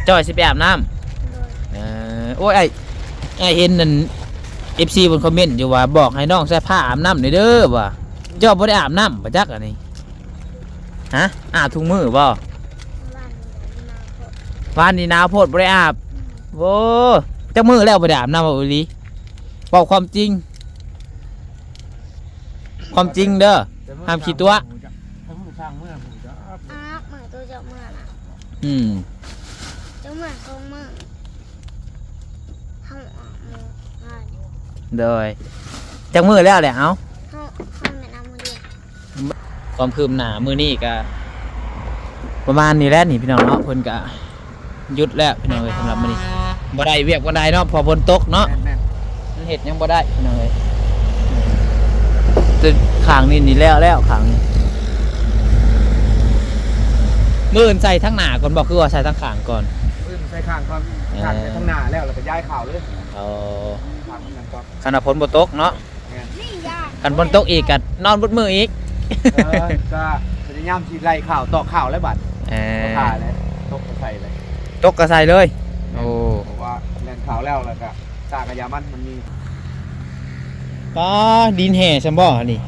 จอยสิไปอาบน้ำโอ้ยไอ้เห็นนั่น FC บนคอมเมนต์อยู่ว่าบอกให้น้องใส่ผ้าอาบน้ำหน่อยเด้อว่ะเจ้าบ่ได้อาบน้ำบ่จักอันนี้ฮะอาบทุกมื้อบ่วานนี้หนาวโพดบ่ได้อาบโว้จักมื้อแล้วบ่ได้อาบน้ำบ่อีหลีบอกความจริงเด้อห้ามขี้ตัวอาบมือตัวเจ้ามือนะเจ้ามือตรงมือทำออกมืองานโดยจักมื้อแล้วแหละเอ้าเขาแนะนำมือเดียวความคืบหน้ามื้อนี้ก็ประมาณนี้แหละนี่พี่น้องเนาะเพิ่นก็หยุดแล้วพี่น้องเอ้ยสำหรับมื้อนี้บ่ได้เวียกบ่ได้เนาะพอฝนตกเนาะมันเฮ็ดยังบ่ได้พี่น้องเอ้ยตึกข้างนี่แล้วข้างนี้มื้ออื่นใส่ทั้งหน้าก่อนบ่คือว่าใส่ทั้งข้างก่อนมื้อใส่ข้างก่อนข้างทั้งหน้าแล้วก็ย้ายข่าวเลยขณะฝนบ่ตกเนาะคันฝนตกอีกก็นอนบดมืออีกก็พยายามสิไล่ข่าวต่อข่าวแล้วบัดข่าวเลยตกก็ใส่เลยตกก็ใส่เลยโอ้เพราะว่าแล่นข่าวแล้วก็สร้างกระยามันมีป้าดินแห่ซั่นบ่นี่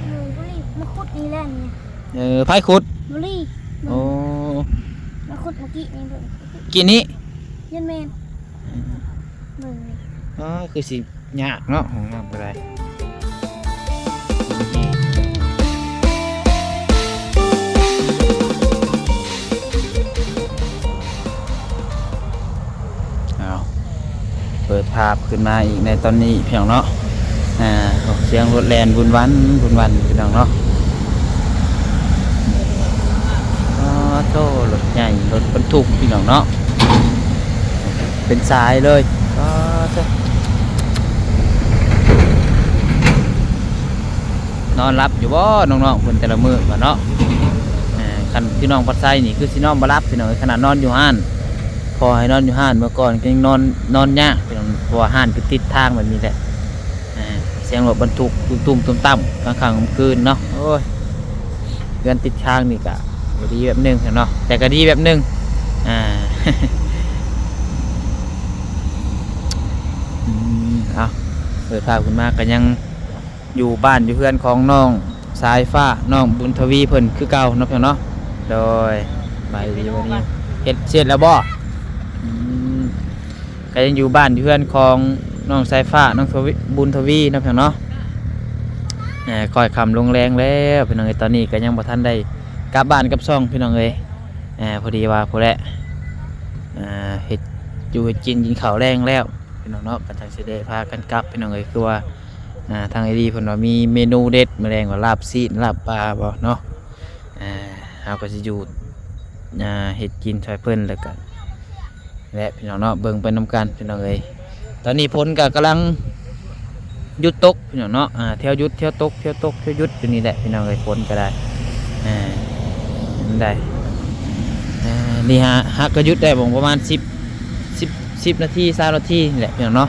มาขุดนี่แหละนี่ไผขุดบุรีโอ้มาขุดเมื่อกี้นี่กินนี้ยันแม่นมึงนี่คือสิยากเนาะของน้ำบ่ได้เปิดภาพขึ้นมาอีกในตอนนี้เพียงเนาะเสียงรถแลนบุญวันพี่น้องเนาะโตรถใหญ่รถบรรทุกพี่น้องเนาะเป็นสายเลยนอนรับอยู่บ่น้องๆคนแต่ละมื้อบ่เนาะคันพี่น้องปัดไซนี่คือสินอนบ่รับพี่น้องขนาดนอนอยู่ห้านพอให้นอนอยู่ห้านเมื่อก่อนก็ยังนอนยากเพราะว่าห้านคือติดทางแบบนี้แหละเสียงรถบรรทุกตุ้มต่ำกลางค่ำคืนเนาะโอ้ยเกินติดทางนี่ก็ดีแบบนึงเนาะแต่ก็ดีแบบนึงเอาเปิดภาพขึ้นมาก็ยังอยู่บ้านอยู่เพื่อนของน้องสายฟ้าน้องบุญทวีเพิ่นคือเก่าเนาะเพียงเนาะโดยไปดีวันนี้เฮ็ดเสร็จแล้วบ่ก็ยังอยู่บ้านอยู่เพื่อนของน้องสายฟ้าน้องบุญทวีเนาะเพียงเนาะคอยคำลงแรงแล้วพี่น้องเอ้ยตอนนี้ก็ยังบ่ทันได้กลับบ้านกับซ่องพี่น้องเอ้ยพอดีว่าพอแล้วเฮ็ดอยู่กินข้าวแรงแล้วพี่น้องเนาะก็จังสิได้พากันกลับพี่น้องเอ้ยคือว่าทางไอดีเพิ่นว่ามีเมนูเด็ดแมลงว่าลาบซีนลาบปลาบ่เนาะเฮาก็สิอยู่เฮ็ดกินช่วยเพิ่นแล้วก็และพี่น้องเนาะเบิ่งไปนำกันพี่น้องเอ้ยตอนนี้ฝนก็กำลังหยุดตกพี่น้องเนาะเที่ยวหยุดเที่ยวตกเที่ยวตกเที่ยวหยุดอยู่นี่แหละพี่น้องเอ้ยฝนก็ได้ได้นี่ฮะก็หยุดได้ประมาณ10นาที20นาทีนี่แหละพี่น้องเนาะ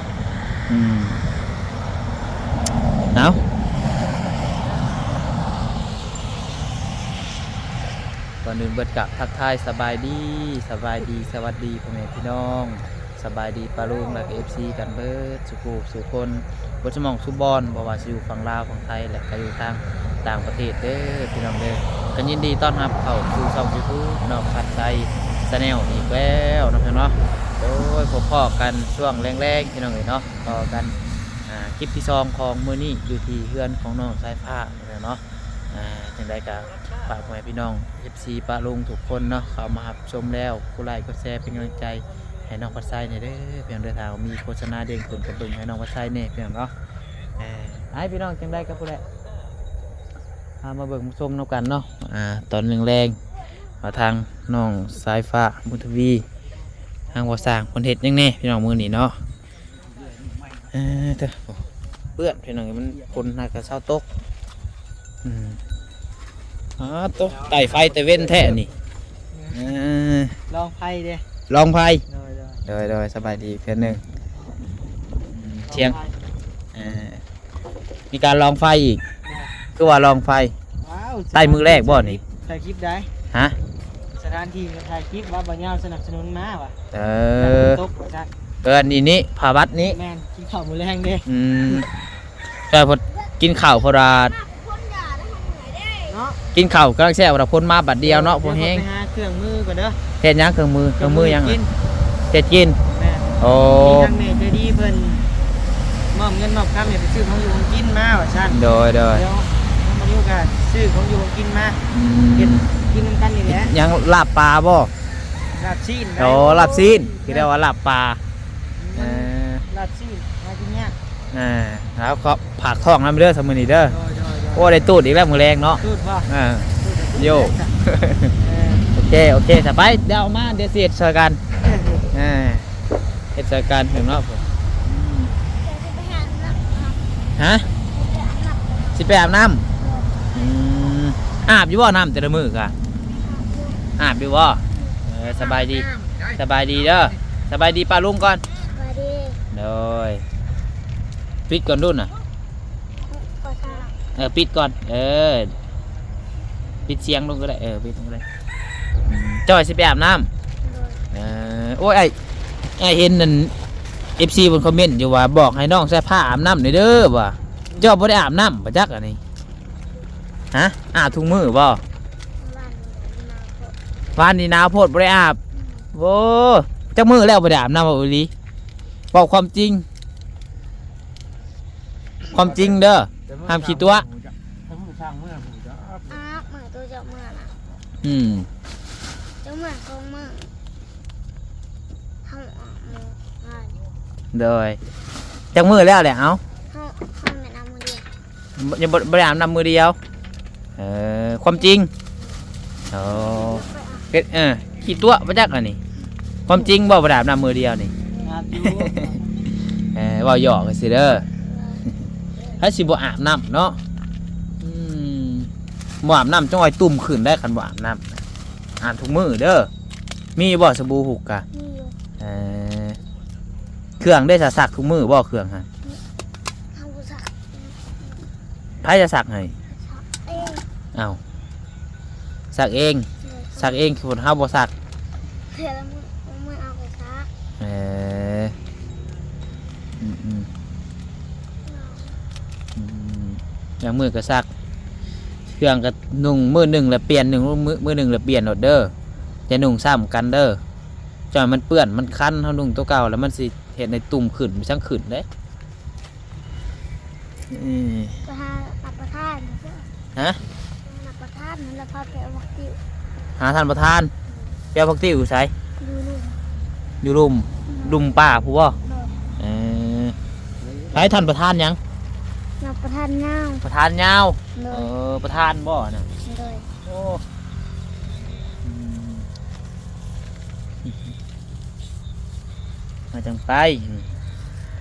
เอาก่อนอื่นเบิดกะทักทายสบายดีสวัสดีพ่อแม่พี่น้องสบายดีปาลุงและเอฟซีกันเบิดสุคนบนสมองสุบอลบอกว่าอยู่ฝั่งลาวฝั่งไทยและก็อยู่ทางต่างประเทศเด้อพี่น้องเด้อกันยินดีต้อนรับเข้าสู่ช่อง YouTube น้องพัดใจชาแนลอีกแล้วนะพี่น้องโดยพบพ่อกันช่วงแรงๆพี่น้องเนาะต่อกันคลิปที่2ของมื้อนี้อยู่ที่เฮือนของน้องสายฟ้าเนาะจังได๋ก็ฝากพ่อแม่พี่น้อง FC ป้าลุงทุกคนเนาะเข้ามารับชมแล้วกดไลค์กดแชร์เป็นกำลังใจให้น้องพัดไซเนี่ยเด้อเพียงเดินทางมีโฆษณาเด้งขึ้นกระเบิ่งให้น้องพัดไซเนี่ยเพียงเนาะให้พี่น้องจังได๋ก็ผู้ใดมาเบิ่งชมนำกันเนาะตอนแรงๆมาทางน้องสายฟ้าบุญทวีทางบ่สร้างคนเฮ็ดยังแน่พี่น้องมื้อนี้เนาะเปื้อนพี่น้องมันคนน่าจะเศร้าตกตกไต่ไฟแต่เว้นแท้นี่ลองไพ่เด้ลองไฟโดยสบายดีเพื่อนหนึ่งเชียงมีการลองไฟอีกคือว่าลองไฟใต้มือแรกบ่นี่ใส่คลิปได้ฮะใส่ ถานที่ถ่ายคลิปว่าบ่ยาวสนับสนุนมาว่ะตกว่าซั่นนี่ผาวัดนี้ แม่นกินข้าวมื้อแรงเด้ใช่พอกินข้าวพอราดเนาะกินข้าวกำลังแช่วเราพ้นมาบัดเดียวเนาะพวกแห้งไปหาเครื่องมือก่อนเด้อเฮ็ดหยังเครื่องมือยังเฮ็ดกินโอ้มีทางแม่ใจดีเพิ่นมอบเงินมอบคำให้ไปซื้อของอยู่ของกินมาว่าซั่นโดยเดี๋ยวมาอยู่กันซื้อของอยู่ของกินมาเฮ็ดกินนำกันนี่แหละยังลาบปลาบ่ลาบซีนโอ้ลาบซีนคือเรียกว่าลาบปลาลาบซีนหากินยากแล้วก็ผักท้องน้ำเด้อสมื้อนี้เด้อโอ้ได้ตูดอีกแล้วมื้อแรงเนาะตูดบ่โยโอเคสบายเดี๋ยวมาเดี๋ยวสิเฮ็ดช่วยกันเฮ็ดช่วยกันถึงเนาะฮะสิไปอาบน้ำอาบอยู่บ่น้ำแต่ละมื้อกะอาบอยู่บ่สบายดีเด้อสบายดีป้าลุงก่อนสบายดีโดยปิดก่อนรุ่นน่ะปิดก่อนปิดเสียงลงก็ได้ปิดลงก็ได้จ้อยสิไปอาบน้ำโอ้ยไอ้เห็นนั่น FC บนคอมเมนต์อยู่ว่าบอกให้น้องใส่ผ้าอาบน้ำหน่อยเด้อว่ะเจ้าบ่ได้อาบน้ำบ่จักอันนี้ฮะอาบทุกมื้อบ่วานนี้หนาวโพดบ่ได้อาบโว้จักมื้อแล้วบ่ได้อาบน้ำบ่อีหลีบอกความจริงเด้อห้ามคิดตัวอาบมื้อตัวเจ้ามื้อน่ะเจ้ามื้อของมื้อเฮาอาบมื้อโดยจักมื้อแล้วแหละเอ้าเฮาแม่น้ำมื้อเดียวยังบ่ได้อาบน้ำมื้อเดียวความจริงคิดตัวบ่จักอันนี้ความจริงบ่ได้อาบน้ำมื้อเดียวนี่อาบอยู่ว่าหยอกกันสิเด้อถ้าสิบ่อาบน้ำเนาะบ่อาบน้ำจังไว้ตุ่มขึ้นได้คันบ่อาบน้ำอาบทุกมื้อเด้อมีบ่สบู่หุกกะมีอยู่เครื่องได้สักทุกมื้อบ่เครื่องฮะเฮาบ่ซักไผจะสักให้เอ้าสักเองคือเฮาบ่สักเพื่อแล้วมื้อเอาไปซักอย่างมือก็ซักเครื่องก็นุ่งมือหนึ่งแล้วเปลี่ยนมือหนึ่งแล้วเปลี่ยนเด้อจะนุ่งซ้ำกันเด้อจอยมันเปื้อนมันคันเฮานุ่งตัวเก่าแล้วมันสิเห็นในตุ่มขึ้นมันช่างขึ้นเด้ไปหารับประทานฮะรับประทานแล้วพาไปเอาผักติ๋วหาท่านประธานไปเอาผักติ๋วอยู่ไสอยู่ลุมป่าผู้บ่ให้ท่านประธานยังประธานยาวประธานบ่น่ะโอ้มาจังไป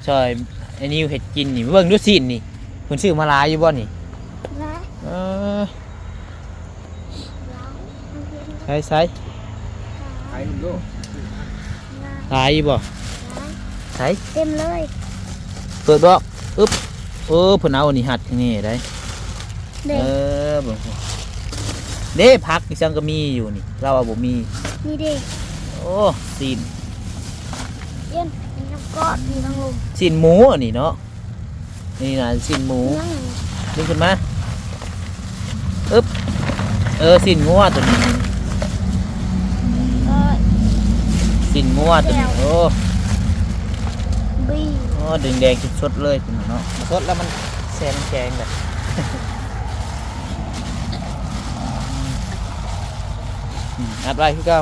ซอยไอ้นิวเฮ็ดกินนี่เบิ่งดูสินี่เพิ่นซื้อมาหลายอยู่บ่นี่ใส่ไอ้ลูกหลายอยู่บ่ใส่เต็มเลยเปิดบ่อึ๊บเพิ่นเอาอันนี้หัดนี่ได้เบิ่งเด้ผักอีสังก็มีอยู่นี่เราบ่มีนี่เด้โอ้ซีนเย็นน้ำก้อนมีทั้งลมซีนหมูอันนี้เนาะนี่น่ะซีนหมูดึงขึ้นมาอึ๊บซีนงัวตัวนี้ซีนงัวตัวนี้โอ้แดงๆสดๆเลยคุณเนาะสดแล้วมันแซงแบบอัดไว้คือเก่า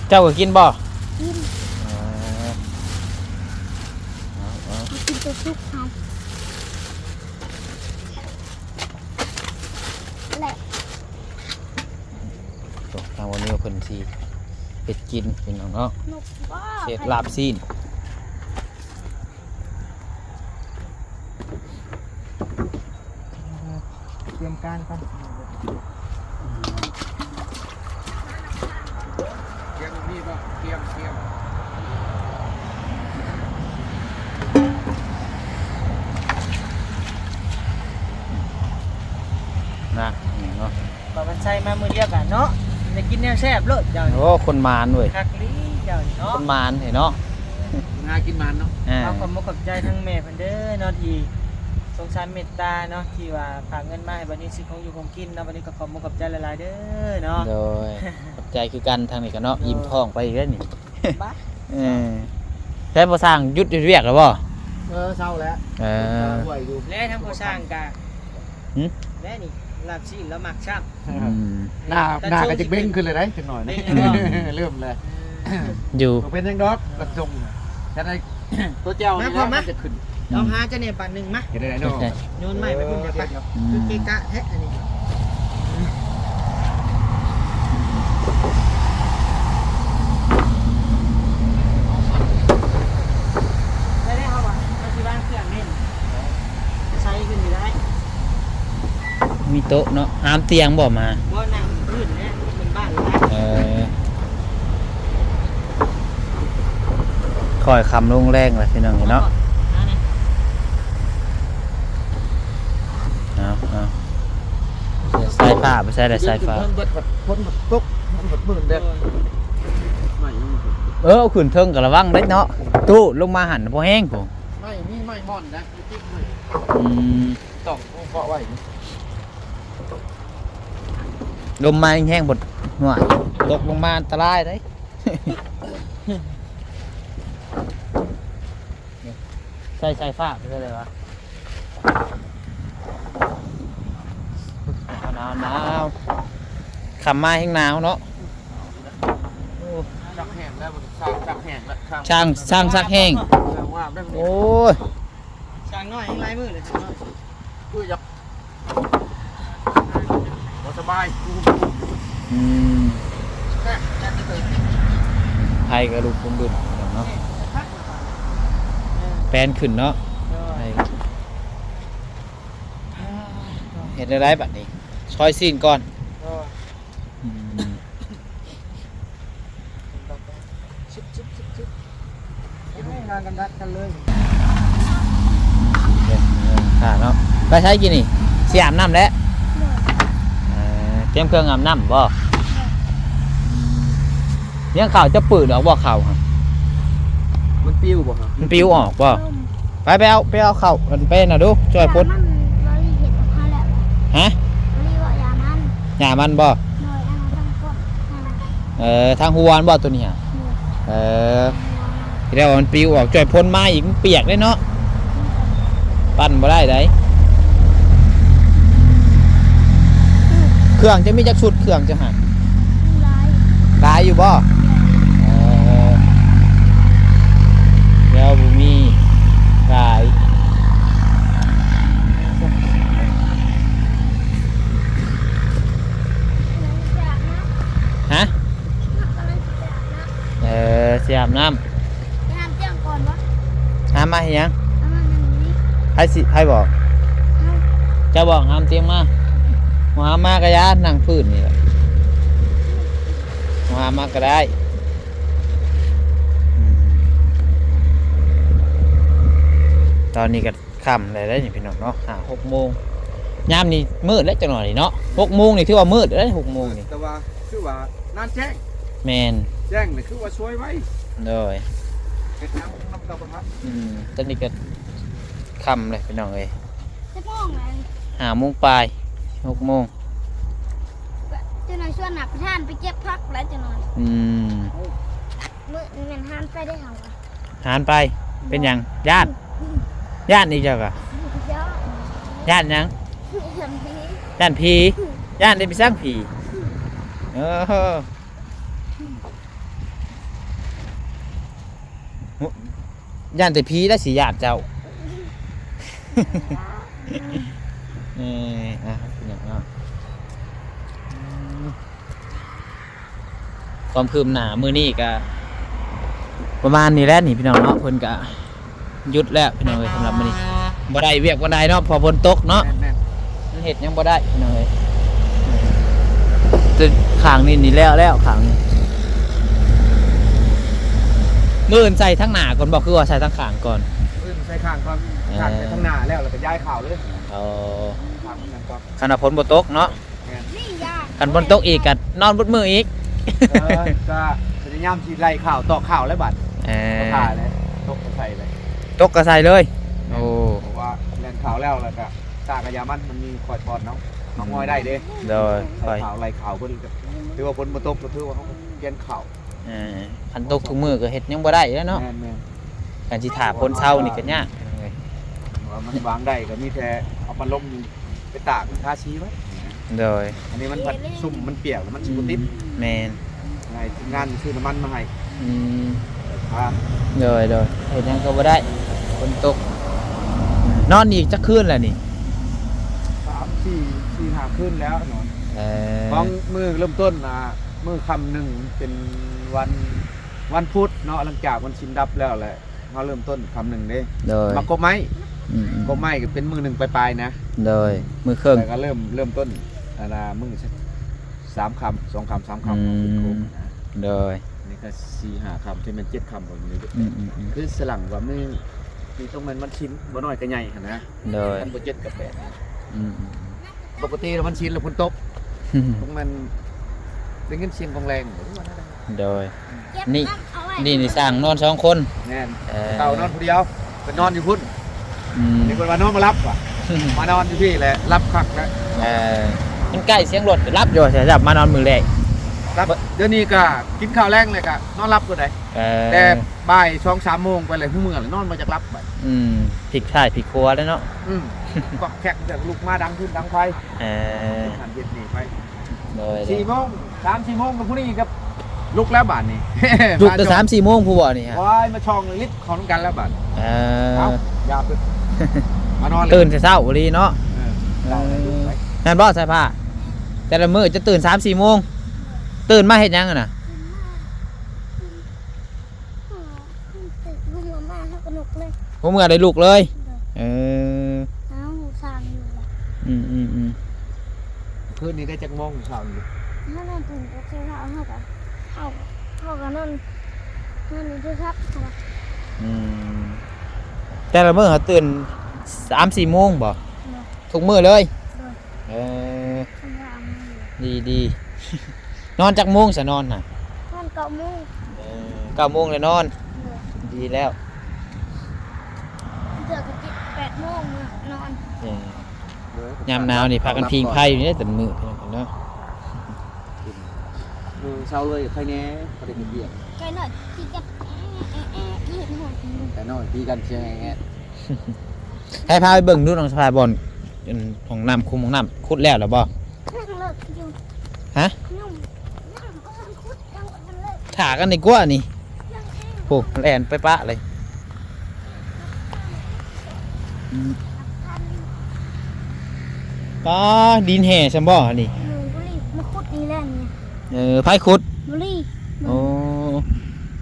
เจ้าก็กินบ่กินกินตัวชุบเขาแหละทางวันนี้เพิ่นสิเฮ็ดกินพี่น้องเนาะเฮ็ดลาบซีนเตรียมการกันมีบ่เตรียมนะเนาะประมาณ ใส่มามื้อเดียวกันเนาะได้กินแนวแซ่บโลดเจ้านี่ โอ้คนมานเว้ย คักลีเจ้านี่เนาะ คนมานเห็นเนาะ งากินมันเนาะ เอาขอบคุณขอบใจทั้งแม่เพิ่นเด้อเนาะที่สงสารเมตตาเนาะที่ว่าฝากเงินมาให้บัดนี้ซื้อของอยู่ของกินเนาะบัดนี้ก็ขอบคุณขอบใจหลายๆเด้อเนาะ โดยขอบใจคือกันทางนี้กันเนาะยิ้มท้องไปอีกแล้วนี่ บ้า ใช้บ่สร้างหยุดเรียกแล้วบ่ เศร้าแล้ว ป่วยอยู่ และทั้งผู้สร้างกะ หึ และนี่ลาบชีแล้วหมักช่ำ หน้าก็จะเบ้งขึ้นเลยได้จังหน่อยนะเริ่มเลย อยู่ เป็นยังดอกกระจงแต่ในตัวเจ้านี่แล้วมันจะขึ้น เอาหาจะเนี่ยปันหนึ่งมะ เห็นได้ไหนเนาะ โยนใหม่ไปพุ่นเดี๋ยวไปคือเกะกะแท้อันนี้ได้ครับว่ะเอาที่บ้านเครื่องนี่ใช้ขึ้นอยู่ได้ มีโต๊ะเนาะหามเตียงบ่มา ว่านั่งพื้นเนี่ยเป็นบ้านเลยนะ คอยคำลงแรงเลยพี่น้องเนาะเอาสายผ้าไม่ใช่แต่สายฟ้า เบิดพ้นตุ๊กมันหมื่นเด็ดไม่ เอาขึ้นเทิงกับระวังได้เนาะตู้ลงมาหันพอแห้งผม ไม่มีไม่ม่อนนะติ๊กไม่ ต้องเกาะไว้ ลมมาแห้งๆบดหัวตกลงมาอันตรายได้ใส่สายฟ้าไม่ใช่เลยวะหนาวขำมาแห้งหนาวเนาะ ซักแห้งแล้วมันซักแห้งแล้ว ช่างซักแห้ง ว่าได้ โอ้ย ช่างน้อยยังไรมือเลยช่างน้อย กูอยากสบาย ไทยก็ลูกคงดุนเนาะแปลนขึ้นเนาะเห็นอะไรแบบนี้ซอยซีนก่อนอืม งานกันดัดกันเลย ค่ะเนาะไปใช้กินนี่เสียอาบน้ำแล้วเตรียมเครื่องอาบน้ำบ่เลี้ยงข่าวจะปืดหรอบ่ข่าวครับ มันปิ้วบ่ครับ มันปิวออกบ่ไปเอาข่าวมันเป็นน่ะดูช่วยพุทธ มันเราเห็นกับเขาแหละ ฮะ เราเรียกว่ายามัน หญ้ามันบ่ หน่อยอันนั้นต้องก้น ทางหัวมันบ่ตัวนี้ฮะที่แล้วามันปิวออกช่วยพ้นมาอีกมันเปียกเลยเนาะปั้นบ่ได้ไดเครื่องจะมีจักชุดเครื่องจะหา ลาย ลายอยู่บ่แล้วบุมีลายฮะเสียบน้ ไปทำเตียงก่อนวะ ำห้ามมาเฮียง เอามานั่งนี้ ให้บอกจะบอกห้ามเตียงมาหามากระยานั่งพื้นนี่แหละหามากระได้ตอนนี้ก็ค่ำเลยได้นี่พี่น้องเนาะ6 โมงยามนี่มืดแล้วจังหน่อยเนาะ6 โมงนี่ถือว่ามืดได้6 โมงนี่ แต่ว่าคือว่านั่นแจ้ง แมน แจ้งนี่คือว่าช่วยไว้ เลย เฮ็ดน้ำกับประทัด ตอนนี้ก็ค่ำเลยพี่น้องเอ้ย จะพ่องเลย 5 โมงปลาย6 โมง จะหน่อยชวนหนักท่านไปเก็บพักแล้วจะหน่อย มือเงินห้านไปได้เหรอวะ หานไปเป็นหยังญาตินี่เจ้ากะ เยอะ ญาติหยัง ทำดี ญาติผีญาติได้ไปสร้างผีญาติแต่ผีแล้วสิญาติเจ้าเป็นอย่างนั้นความคืบหน้ามือนี้ก็ประมาณนี้แหละนี่พี่น้องเนาะเพิ่นก็หยุดแล้วพี่น้องเอ้ยสำหรับมื้อนี้บ่ได้เวียกบ่ได้เนาะพอฝนตกเนาะ แน่น มันเห็ดยังบ่ได้พี่น้องเอ้ยจะขางนี่แล้วขางนี่มื้ออื่นใส่ทั้งหน้าก่อนบอกคือว่าใส่ทั้งขางก่อน ใช้ข้างครับข้างไปข้างหน้าแล้วก็ย้ายข่าวเลย เอา ข้างนั้นก็ ขณะฝนบ่ตกเนาะ นี่ยาก กันบนตกอีกกันนอนบนมืออีก ก็พยายามสิไล่ข่าวต่อข่าวแล้วบัด เอ ก็ อ ถ่ายเลยตกใส่เลย ตกกระใส่เลยโอ้ เพราะว่าแล่นข่าวแล้วก็ตากระยามันมีคอยปอดน้องงอยได้เด้ โดย ใส่ข่าวไล่ข่าวเพิ่นก็ถือว่าเพิ่นบ่ตกก็ถือว่าเขาเรียนข่าว คันตกทุกมือก็เฮ็ดยังบ่ได้แล้วเนาะ แม่น การสิถาพ้นเช้านี่ก็ยาก ๆว่ามันวางได้ก็มีแต่เอาพัดลมไปตากทาสีไว้ โดย อันนี้มันพัดซุ่มมันเปียกแล้วมันสิบ่ติด แมน ไงทีมงานซื้อน้ำมันมาให้ อืม ทา โดยเฮ็ดหยังก็บ่ได้ฝนตกนอนอีกจักคืนแล้วนี่ 3-4-5คืนแล้วเนาะ เออ ของมือเริ่มต้นมือคำหนึ่งเป็นวันพุธเนาะหลังจากวันชินดับแล้วแหละเขาเริ่มต้นคำหนึ่งเด้ โดย มากบไม้ อืม กบไม้ก็เป็นมือหนึ่งปลายๆนะ โดยมือเครื่อง แต่ก็เริ่มต้นมือ3 คำ 2 คำ 3 คำ อืม เป็นกบ โดย นี่ก็4-5 คำที่มัน7 คำผมนี่ อืม คือสลังว่ามือที่ต้องมันชิ้นบ่น้อยก็ใหญ่หั่นนะ โดย มันบ่7กับ8 อืม ปกติแล้วมันชิ้นแล้วพุ่นตกต้องมันได้ยินเสียงกองแรง โดย เก็บ นี่ พักเอาไว้ นี่สร้างนอน2คน แน่น เออ เต่านอนผู้เดียวเป็นนอนอยู่พุ่น อืม นี่คนมานอนมารับว่ะ มานอนอยู่พี่แหละรับคักแล้ว มันใกล้เสียงรถรับอยู่ใช่จับมานอนมือแรก รับเดี๋ยวนี้ก็กินข้าวแรงเลยก็นอนรับก็ได้ แต่บ่าย2-3 โมงไปเลยผู้เมื่อเลยนอนมาจากรับไป ผิดค่ายผิดครัวแล้วเนาะ ก็แขกจากลุกมาดังขึ้นดังไฟ หันเย็นหนีไป โดย 4 โมง 3-4 โมงกับผู้นี้กับลุกแล้วบาทนี่ ลุกแต่3-4 โมงผู้บ่นี่ฮะ ว้ายมาช่องลิฟต์ของกันแล้วบาทเอ้ายาพึ่งมานอนเลย ตื่นแต่เช้าวันนี้เนาะ เราเลยลุกไป นั่นบ่ใส่ผ้าแต่ละมื้อจะตื่น 3-4 โมงตื่นมาเฮ็ดหยังอะน่ะ ลุงมาเขากระหนกเลย ผมมื้อได้ลูกเลยเออ เอาสร้างอยู่ละ อืม คืนนี้ได้จักโมงเช้านี่ ถ้านั่นตื่นก็คือเขากับเขากับนั่นนี่คือครับ แต่ละมื้อเขาตื่น 3-4 โมงบ่ทุกมื้อเลยเออดี นอนจักโมงซะนอนน่ะ ท่านเก่ามุ่ง 9 โมงเลยนอน ดีแล้ว เดือดกะจิ8 โมงนอน ยามหนาวนี่พากันพิงไพ่อยู่นี่แต่มื้อเนาะ เช้าเลยใครแน่ประเด็นเบียด ไกลหน่อยที่จะเห็นหัว แต่น้อยพี่กันเชียงแง่ ให้พาไปเบิ่งดูน้องสภาบอลของน้ำคุมของน้ำขุดแล้วหรือบ่ นั่งเลิกอยู่ ฮะ นุ่มนั่งก็ทำคุดนั่งก็ทำเลิก ถากันดีกว่านี่ นั่งเอง โอ้แลนไปปะเลยป้าดินแห่ใช่บ่นี่ หนูบุรีมาคุดนี่แหละเนี่ย ไผ่ขุด บุรี โอ้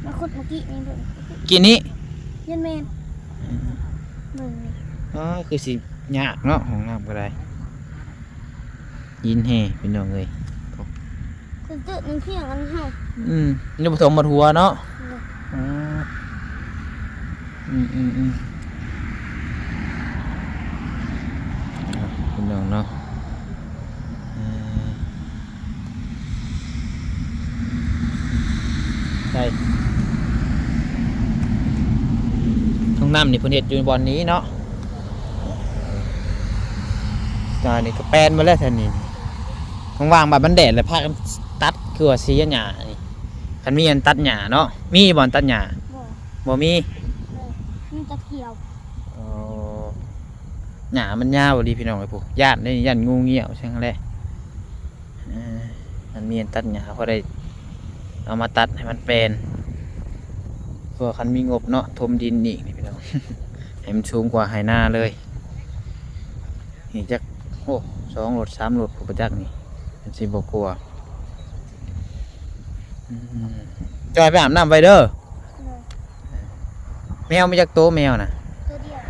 มาคุดเมื่อกี้นี่เบิ่ง กินนี้ ยันแมนเบิ่งนี่ คือสิยากเนาะของน้ำก็ได้ดินแห่เป็นน้องเลย คือตื่นนึงเที่ยงกันให้ นี่ผสมมาทัวเนาะเป็นน้องเนาะใช่ห้องน้ำนี่เพิ่นเฮ็ดอยู่ในบ่อนนี้เนาะนี่ก็แปลนมาแล้วท่านนี่ว่างๆแบบมันแดดแล้วพากันตัดคือว่าสีหญ้านี่คันมีอันตัดหญ้าเนาะมีบ่อนตัดหญ้า บ่ บ่มี มันจะเขียว หญ้ามันยาวดีพี่น้องไอ้พวกญาตินี่ญาติงูเงี้ยวใช่ไหมแหละมันมีอันตัดหญ้าพอได้เอามาตัดให้มันเป็นเพื่อคันมีงบเนาะถมดินอีกนี่พี่น้อง ให้มันสูงกว่าไหหน้าเลยนี่จักโอ้2 รถ 3 รถผู้ประจักษ์นี่มันสิบ่กลัวจอยไปอาบน้ำไว้เด้อ เลย แมวมาจากโตแมวน่ะ ตัวเดียว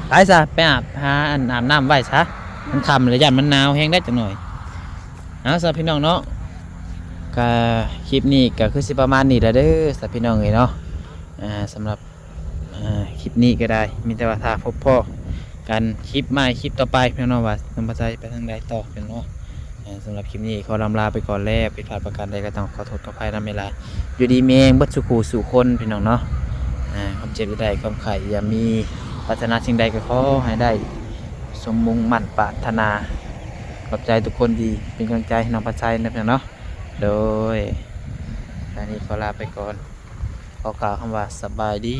ไปซะไปอาบน้ำไว้ซะมันค่ำเลยยันมันหนาวแห้งได้จังหน่อยเอาซะพี่น้องเนาะก็คลิปนี้ก็คือสิประมาณนี้แหละเด้อซะพี่น้องเอ้ยเนาะสำหรับ คลิปนี้ก็ได้มีแต่ว่าถ้าพบพ่อกันคลิปใหม่คลิปต่อไปพี่น้องว่าน้องปัจจัยไปทางใดต่อพี่น้องสำหรับคลิปนี้ขอลำลาไปก่อนแล้วผิดพลาดประการใดก็ต้องขอโทษขออภัยนำเวลาอยู่ดีเมงเบัดสุขูสู่คนพี่น้องเนาะความเจ็บใดความไข่อย่ามีปรารถนาสิ่งใดก็ขอให้ได้สมมุ่งมั่นปรารถนาขอบใจทุกคนดีเป็นกำลังใจให้น้องปัจจัยนะพี่น้องเนาะโดยอันนี้ขอลาไปก่อนขอกล่าวคำว่าสบายดี